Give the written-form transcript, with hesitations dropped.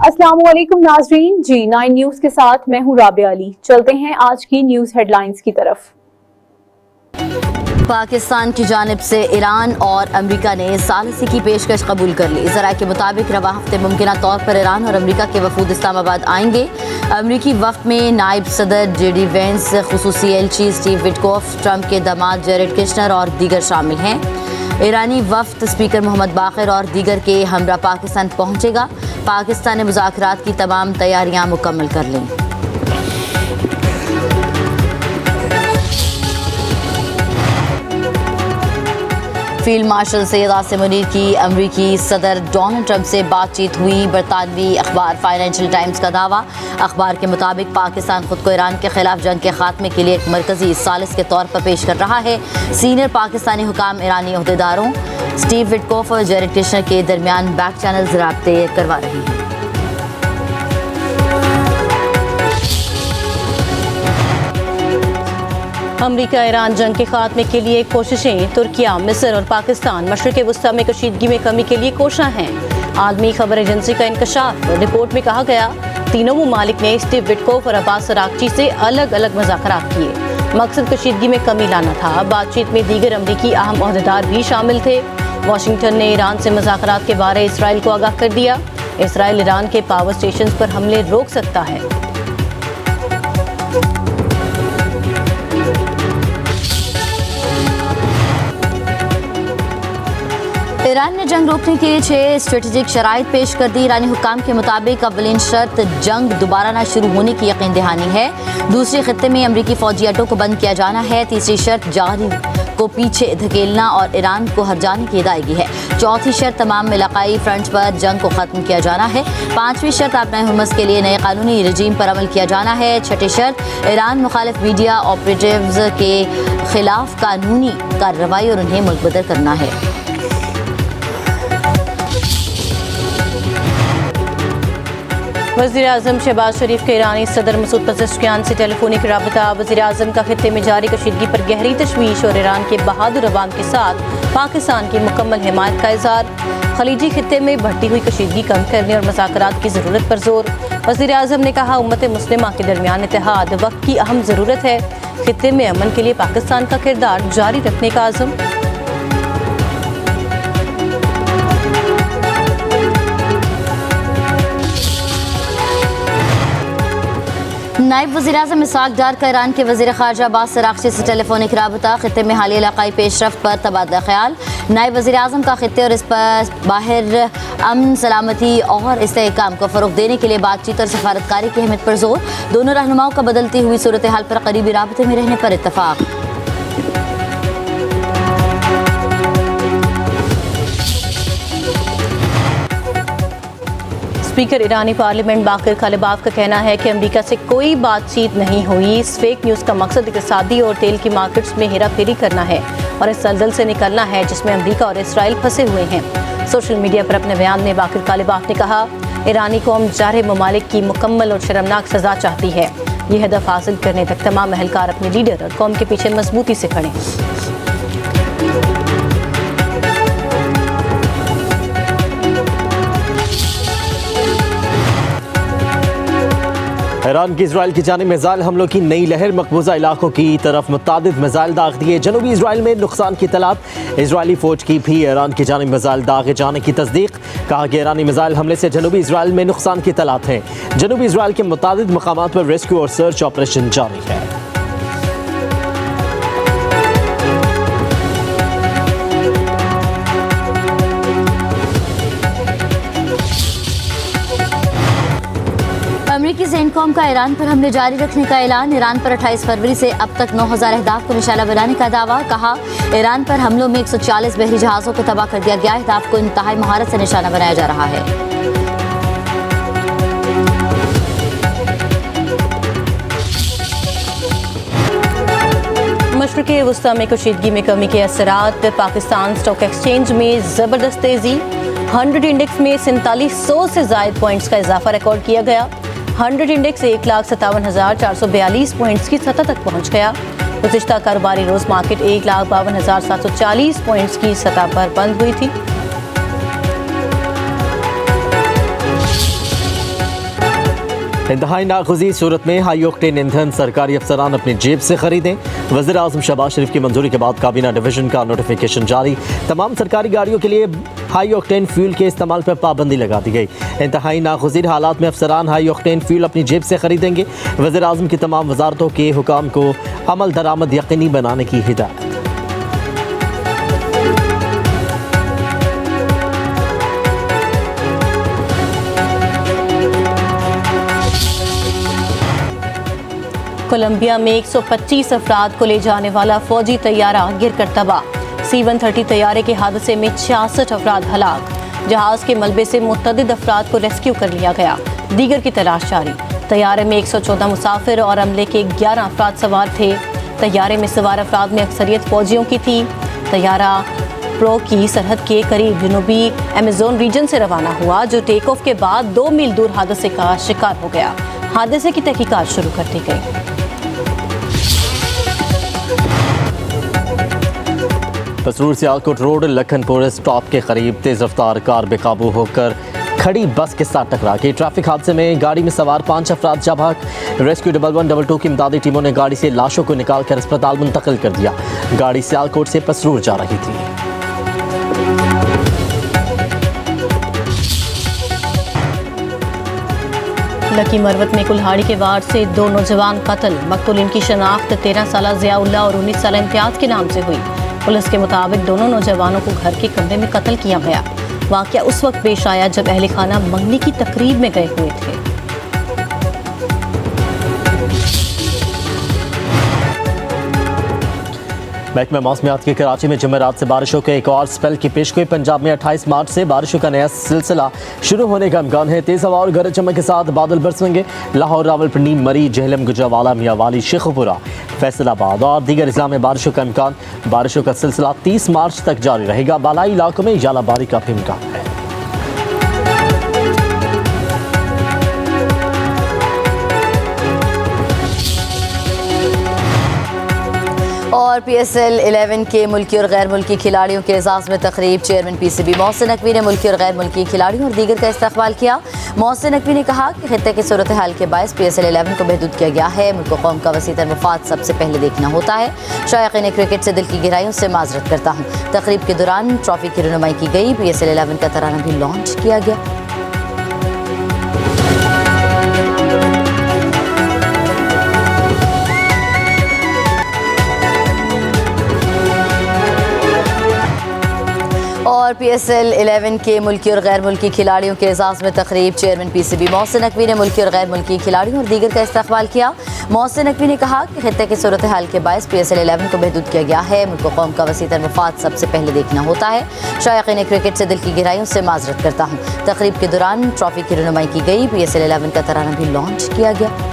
अस्सलामुअलैकुम नाजरीन, जी 9 न्यूज़ के साथ मैं हूँ राबिया अली। चलते हैं आज की न्यूज़ हेडलाइंस की तरफ। पाकिस्तान की जानिब से ईरान और अमरीका ने सालिसी की पेशकश कबूल कर ली। ज़राए के मुताबिक रवा हफ्ते मुमकिना तौर पर ईरान और अमरीका के वफूद इस्लामाबाद आएंगे। अमरीकी वफ़द में नायब सदर JD वेंस, खुसूसी एलची स्टीव विटकॉफ, ट्रंप के दामाद जेरेड किशनर और दीगर शामिल हैं। ईरानी वफ़द स्पीकर मोहम्मद बाक़िर और दीगर के हमरा पाकिस्तान पहुँचेगा। पाकिस्तान ने मुज़ाकरात की तमाम तैयारियाँ मुकम्मल कर लीं। फील्ड मार्शल सैयद आसिम मुनीर की अमरीकी सदर डोनाल्ड ट्रंप से बातचीत हुई। बरतानवी अखबार फाइनेंशियल टाइम्स का दावा। अखबार के मुताबिक पाकिस्तान खुद को ईरान के खिलाफ जंग के खात्मे के लिए एक मरकजी सालिस के तौर पर पेश कर रहा है। सीनियर पाकिस्तानी हुकाम ईरानी अहदेदारों स्टीव विटकॉफ और जेरेड किशनर के दरमियान बैक चैनल राब्ते करवा रही हैं। अमरीका ईरान जंग के खात्मे के लिए कोशिशें। तुर्किया, मिस्र और पाकिस्तान मशरिक़ वस्ता में कशीदगी में कमी के लिए कोशां हैं। आलमी खबर एजेंसी का इंकशाफ। रिपोर्ट में कहा गया, तीनों ममालिक ने स्टीव विटकॉफ और अब्बास अरागची से अलग अलग मुज़ाकरात किए। मकसद कशीदगी में कमी लाना था। बातचीत में दीगर अमरीकी अहम ओहदेदार भी शामिल थे। वाशिंगटन ने ईरान से मुज़ाकरात के बारे इसराइल को आगाह कर दिया। इसराइल ईरान के पावर स्टेशन पर हमले रोक सकता है। ईरान ने जंग रोकने के लिए 6 स्ट्रेटेजिक शराइत पेश कर दी। ईरानी हुक्काम के मुताबिक अव्वलीन शर्त जंग दोबारा न शुरू होने की यकीन दहानी है। दूसरे खत्ते में अमरीकी फौजी अड्डों को बंद किया जाना है। तीसरी शर्त जारी को पीछे धकेलना और ईरान को हर जाने की अदायगी है। चौथी शर्त तमाम इलाकाई फ्रंट पर जंग को ख़त्म किया जाना है। पाँचवीं शर्त आबनाए हुर्मुज़ के लिए नए कानूनी रजीम पर अमल किया जाना है। छठी शर्त ईरान मुखालिफ मीडिया ऑपरेटिव्स के खिलाफ कानूनी कार्रवाई और उन्हें मुलबदर करना है। वज़ीर आज़म शहबाज शरीफ के ईरानी सदर मसूद पज़ेश्कियान से टेलीफोनिक राबता। वज़ीर आज़म का खित्ते में जारी कशीदगी पर गहरी तशवीश और ईरान के बहादुर अवाम के साथ पाकिस्तान की मुकम्मल हिमायत का इज़हार। खलीजी खित्ते में बढ़ती हुई कशीदगी कम करने और मुज़ाकरात की ज़रूरत पर जोर। वज़ीर आज़म ने कहा, उम्मत मुस्लिमा के दरमियान इत्तेहाद वक्त की अहम ज़रूरत है। खित्ते में अमन के लिए पाकिस्तान का किरदार जारी रखने का आज़म। नायब वज़ीर-ए-आज़म इसहाक़ डार का ईरान के वज़ीर ख़ारजा अब्बास अराग़ची से टेलीफोनिक राबता। खित्ते में हालिया इलाक़ाई पेशरफ्त पर तबादला ख्याल। नायब वज़ीर-ए-आज़म का खित्ते और इस पर बाहर अमन, सलामती और इस्तेहकाम को फ़रोग़ देने के लिए बातचीत और सफ़ारतकारी की अहमियत पर जोर। दोनों रहनुमाओं का बदलती हुई सूरत हाल पर करीबी राबते में रहने पर इत्तफ़ाक़। स्पीकर ईरानी पार्लियामेंट बाक़िर कालिबाफ का कहना है कि अमेरिका से कोई बातचीत नहीं हुई। इस फेक न्यूज़ का मकसद इक़्तिसादी और तेल की मार्केट्स में हेरा फेरी करना है और इस दलदल से निकलना है जिसमें अमेरिका और इसराइल फंसे हुए हैं। सोशल मीडिया पर अपने बयान में बाक़िर कालिबाफ ने कहा, ईरानी कौम जारह ममालिक की मुकम्मल और शर्मनाक सज़ा चाहती है। ये हदफ हासिल करने तक तमाम अहलकार अपने लीडर और कौम के पीछे मजबूती से खड़े। ईरान की इजराइल की जानिब मिसाइल हमलों की नई लहर। मकबूजा इलाकों की तरफ मुतादिद मिसाइल दाग दिए। जनूबी इजराइल में नुकसान की तलात। इजरायली फौज की भी ईरान की जानिब मिसाइल दागे जाने की तस्दीक। कहा कि ईरानी मिसाइल हमले से जनूबी इजराइल में नुकसान की तलात है। जनूबी इजराइल के मुतादिद मकामात पर रेस्क्यू और सर्च ऑपरेशन जारी है। अमरीकी सेंटकॉम का ईरान पर हमले जारी रखने का ऐलान। ईरान पर 28 फरवरी से अब तक 9000 अहदाफ को निशाना बनाने का दावा। कहा, ईरान पर हमलों में 140 बहरी जहाज़ों को तबाह कर दिया गया। अहदाफ को इंतहाई महारत से निशाना बनाया जा रहा है। मशरिक़ वस्ता में कशीदगी में कमी के असरात। पाकिस्तान स्टॉक एक्सचेंज में ज़बरदस्त तेज़ी। 100 इंडेक्स में 4700 से ज़ायद पॉइंट्स का इजाफा रिकॉर्ड किया गया। 100 इंडेक्स 1,57,442 पॉइंट्स की सतह तक पहुंच गया। गुज़िश्ता कारोबारी रोज़ मार्केट 1,52,740 पॉइंट्स की सतह पर बंद हुई थी। इंतहाई नागुज़ीर सूरत में हाई ऑक्टेन ईंधन सरकारी अफसरान अपनी जेब से खरीदें। वज़ीर आज़म शहबाज शरीफ की मंजूरी के बाद काबीना डिवीज़न का नोटिफिकेशन जारी। तमाम सरकारी गाड़ियों के लिए हाई ऑक्टेन फ्यूल के इस्तेमाल पर पाबंदी लगा दी गई। इंतहाई नागुज़ीर हालात में अफसरान हाई ऑक्टेन फ्यूल अपनी जेब से खरीदेंगे। वज़ीर आज़म की तमाम वजारतों के हुकाम को अमल दरामद यकीनी बनाने की हिदायत। कोलंबिया में 125 अफराद को ले जाने वाला फौजी तैयारा गिरकर तबाह। C-130 तैयारे के हादसे में 66 अफराद हलाक। जहाज के मलबे से मुतअद्दिद अफराद को रेस्क्यू कर लिया गया, दीगर की तलाश जारी। तैयारे में 114 मुसाफिर और अमले के 11 अफराद सवार थे। तैयारे में सवार अफराद में अक्सरियत फौजियों की थी। तैयारा प्रो की सरहद के करीब जनूबी अमेज़न रीजन से रवाना हुआ, जो टेक ऑफ के बाद 2 मील दूर हादसे का शिकार हो गया। हादसे की तहकीकात शुरू कर दी गई। पसरूर सियालकोट रोड लखनपुर स्टॉप के करीब तेज रफ्तार कार बेकाबू होकर खड़ी बस के साथ टकरा गई। ट्रैफिक हादसे में गाड़ी में सवार 5 अफराद जा भाग। रेस्क्यू 1122 की इमदादी टीमों ने गाड़ी से लाशों को निकालकर अस्पताल मुंतकिल कर दिया। गाड़ी सियालकोट से पसरूर जा रही थी। लकी मरवत में कुल्हाड़ी के वार से 2 नौजवान कत्ल। मकतूलिन की शनाख्त 13 साला ज़ियाउल्लाह और 19 साला इम्तियाज़ के नाम से हुई। पुलिस के मुताबिक दोनों नौजवानों को घर के कमरे में कत्ल किया गया। वाक़या उस वक्त पेश आया जब अहले खाना मंगनी की तकरीब में गए हुए थे। महकमा मौसमियात की कराची में जुमेरात से बारिशों के एक और स्पेल की पेशगोई। पंजाब में 28 मार्च से बारिशों का नया सिलसिला शुरू होने का इम्कान है। तेज हवा और गरज चमक के साथ बादल बरसेंगे। लाहौर, रावलपिंडी, मरी, जेहलम, गुजरावाला, मियावाली, शेखुपुरा, फैसलाबाद और दीगर इज़्ला में बारिशों का इम्कान। बारिशों का सिलसिला 30 मार्च तक जारी रहेगा। बालाई इलाकों में यालाबारी का भी इम्कान है। और PSL 11 के मुल्की और गैर मुल्की खिलाड़ियों के एजाज़ में तकरीब। चेयरमैन PCB मोहसिन नकवी ने मुल्की और गैर मुल्की खिलाड़ियों और दीगर का इस्तकबाल किया। मोहसिन नकवी ने कहा कि खित्ते की सूरत हाल के बायस PSL 11 को महदूद किया गया है। मुल्क कौम का वसीतर मफाद सबसे पहले देखना होता है। शायकीन क्रिकेट से दिल की गहराइयों से माजरत करता हूँ। तकरीब के दौरान ट्रॉफी की रहनुमाई की गई। PSL 11 का तराना भी लॉन्च किया गया। और PSL 11 के मुल्की और गैर मुल्की खिलाड़ियों के एजाज़ में तकरीब। चेयरमैन PCB मोहसिन नकवी ने मुल्की और गैर मुल्की खिलाड़ियों और दीगर का इस्तकबाल किया। मोहसिन नकवी ने कहा कि खित्ते की सूरत हाल के बायस PSL 11 को महदूद किया गया है। मुल्क कौम का वसीतर मफाद सबसे पहले देखना होता है। शायकीन क्रिकेट से दिल की गहराइयों से माजरत करता हूँ। तकरीब के दौरान ट्रॉफी की रहनुमाई की गई। PSL 11 का तराना भी लॉन्च किया गया।